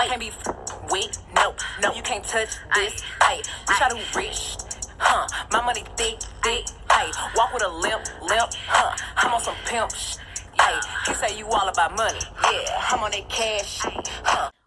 You can't be weak, no, you can't touch this. Ay, we try to rich, my money thick, ay, walk with a limp, I'm on some pimp, ay, he say you all about money, yeah, I'm on that cash,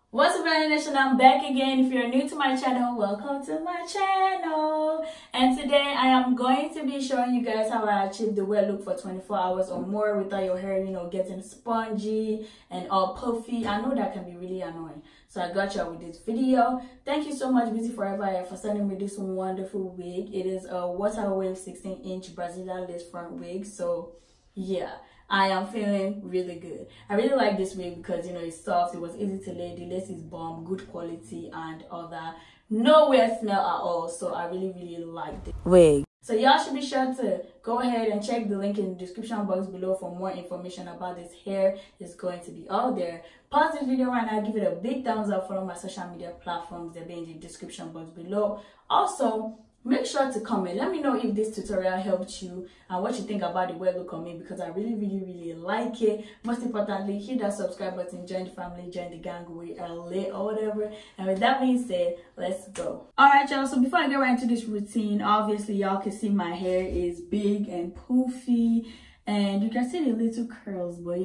What's up, Planet Nation? I'm back again. If you're new to my channel, welcome to my channel. And today I am going to be showing you guys how I achieved the wet look for 24 hours or more without your hair, getting spongy and all puffy. I know that can be really annoying. So I got y'all with this video. Thank you so much, Beautyforever, for sending me this wonderful wig. It is a water wave 16-inch Brazilian lace front wig. So yeah, I am feeling really good. I really like this wig because it's soft, it was easy to lay, the lace is bomb, good quality and all that. No weird smell at all. So I really like this wig. So y'all should be sure to go ahead and check the link in the description box below for more information about this hair. It's going to be all there. Pause this video right now, give it a big thumbs up. Follow my social media platforms, they'll be in the description box below. Also, make sure to comment. Let me know if this tutorial helped you and what you think about the wet look on me, because I really like it. Most importantly, hit that subscribe button, join the family, join the gang, we are lit or whatever. And with that being said, let's go. All right, y'all, so before I get right into this routine, obviously y'all can see my hair is big and poofy and you can see the little curls, but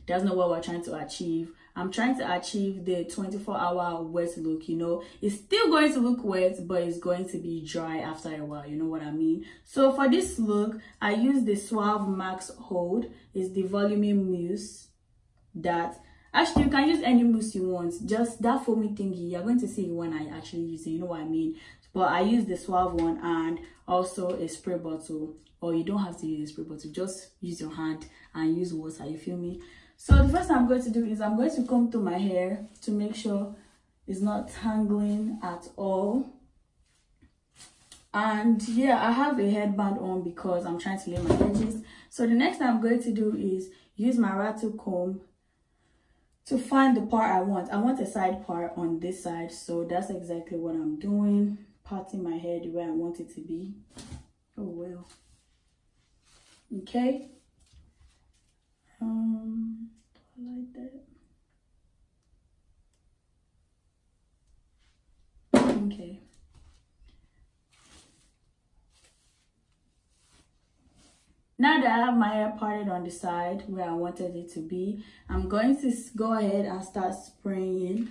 that's not what we're trying to achieve. I'm trying to achieve the 24-hour wet look. It's still going to look wet, but it's going to be dry after a while. You know what I mean? So for this look, I use the Suave Max Hold. It's the voluming mousse that actually you can use any mousse you want. Just that foamy thingy, you're going to see it when I actually use it. You know what I mean? But I use the Suave one and also a spray bottle. Or you don't have to use a spray bottle. Just use your hand and use water. You feel me? So the first thing I'm going to do is I'm going to comb through my hair to make sure it's not tangling at all. And yeah, I have a headband on because I'm trying to lay my edges. So the next thing I'm going to do is use my rattle comb to find the part I want. I want a side part on this side, so that's exactly what I'm doing. Parting my hair the way I want it to be. Oh well. Okay. Like that. Okay. Now that I have my hair parted on the side where I wanted it to be, I'm going to go ahead and start spraying.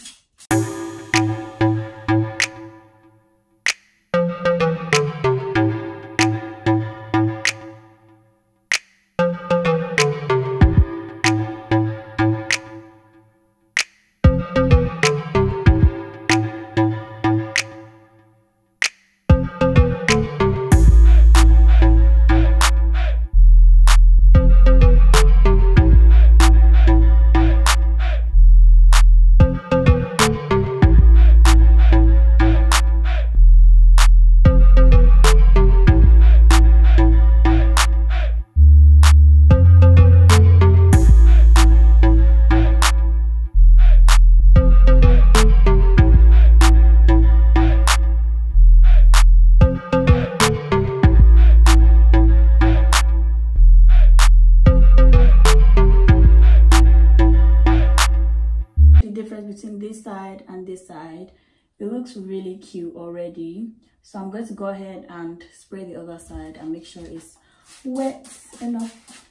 Between this side and this side, it looks really cute already. So I'm going to go ahead and spray the other side and make sure it's wet enough.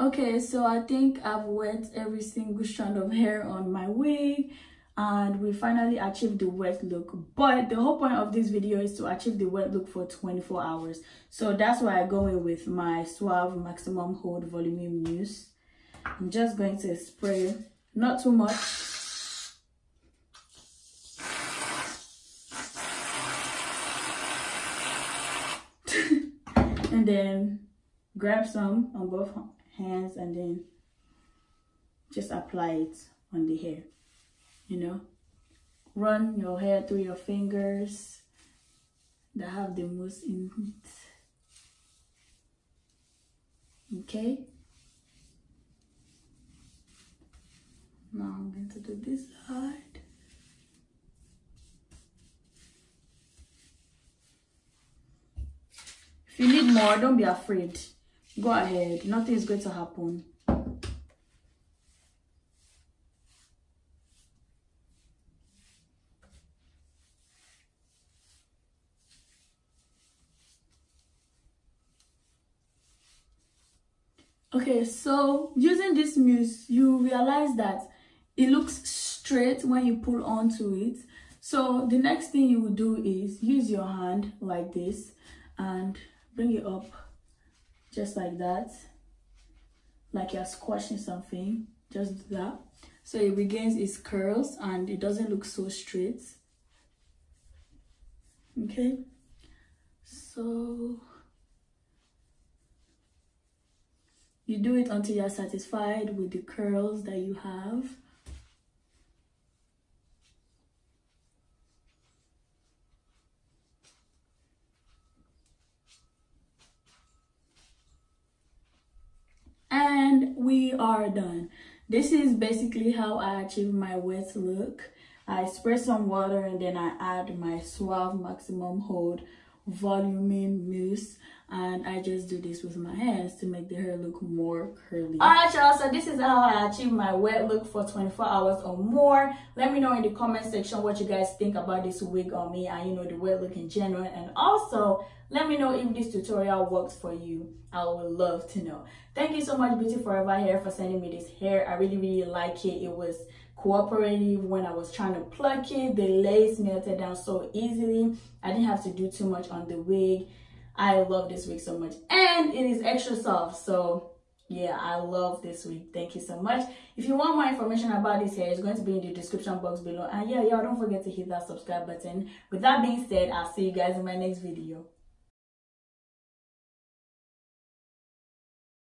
Okay, so I think I've wet every single strand of hair on my wig, and we finally achieved the wet look. But the whole point of this video is to achieve the wet look for 24 hours. So that's why I go in with my Suave Maximum Hold Volume Mousse. I'm just going to spray, not too much. And then grab some on both hands and then just apply it on the hair. You know, run your hair through your fingers that have the mousse in it. Okay, now I'm going to do this side. If you need more, don't be afraid. Go ahead, nothing is going to happen. Okay, so using this mousse, you realize that it looks straight when you pull onto it. So the next thing you will do is use your hand like this and bring it up just like that, like you're squashing something. Just do that, so it regains its curls and it doesn't look so straight. Okay, so you do it until you're satisfied with the curls that you have. And we are done. This is basically how I achieve my wet look. I spray some water and then I add my Suave Maximum Hold Voluming Mousse, and I just do this with my hands to make the hair look more curly. Alright y'all, so this is how I achieve my wet look for 24 hours or more. Let me know in the comment section what you guys think about this wig on me and, you know, the wet look in general. And also let me know if this tutorial works for you. I would love to know. Thank you so much, Beautyforever hair, for sending me this hair. I really like it. It was cooperative when I was trying to pluck it. The lace melted down so easily. I didn't have to do too much on the wig. I love this wig so much, and it is extra soft. So yeah, I love this wig. Thank you so much. If you want more information about this hair, it's going to be in the description box below. And yeah, y'all don't forget to hit that subscribe button. With that being said, I'll see you guys in my next video.